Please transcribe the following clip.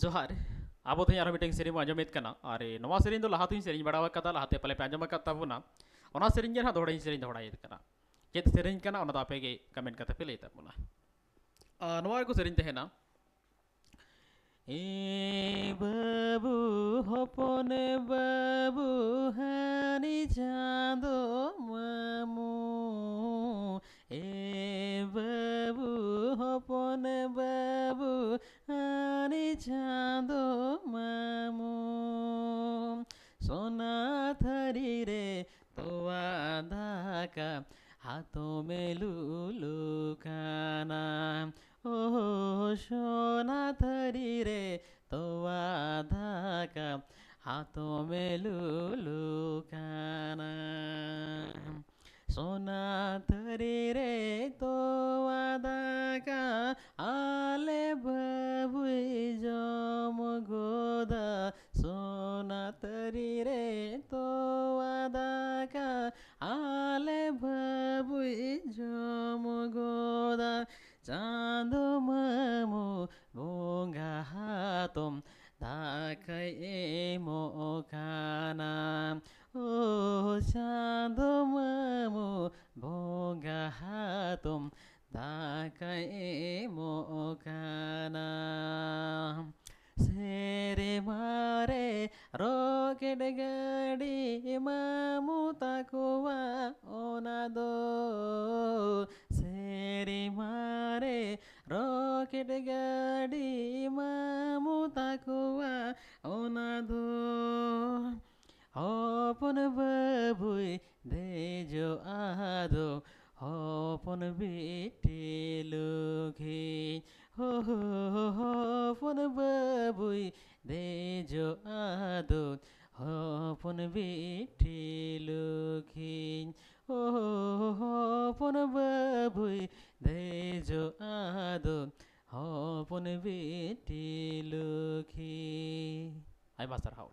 जोहार आबो थे मिटिंग सेरिंग आंजमेद कना अरे नवा सेरिंग दो लहातुኝ सेरिंग बड़ा कदा लहाते पले पे आंजम कता बुना ओना सेरिंग गे ना दोड़ाई सेरिंग दोड़ाई कना चेत सेरिंग कना ओना दापे गे कमेंट कते पे लेता बुना नवा को सेरिंग तेहेना ए बाबू हपने बाबू हानी चांदो मामू ए बाबू हपने बाबू हानी चांदो मामू सोना थरी रे तो आधा हाथों में लूलू खाना ओह सोना थरी रे तो आधा हाथों में लूलू खाना सोना थरी रे तो आधा आले बबुई जम गोदा सोना तरी रे तो आदा आले बबुई जम गोदा चांदो मामो बोंगा हातम धाkai mo kana oh चांदो मामो बोंगा हातम धाkai mo kana सेरे मारे रॉकेट गाड़ी मामू ताकुआ ओना दो सेरे मारे रॉकेट गाड़ी मामू ताकुआ ओना दो हपन बाबुई दे जो आदो हपन बेटे लोगे हो हपन बाबुई दे जो आदो हपन बेटे लोगे हो हपन बाबुई दे जो आदो हपन बेटे लोगे आई मास्टर हाउ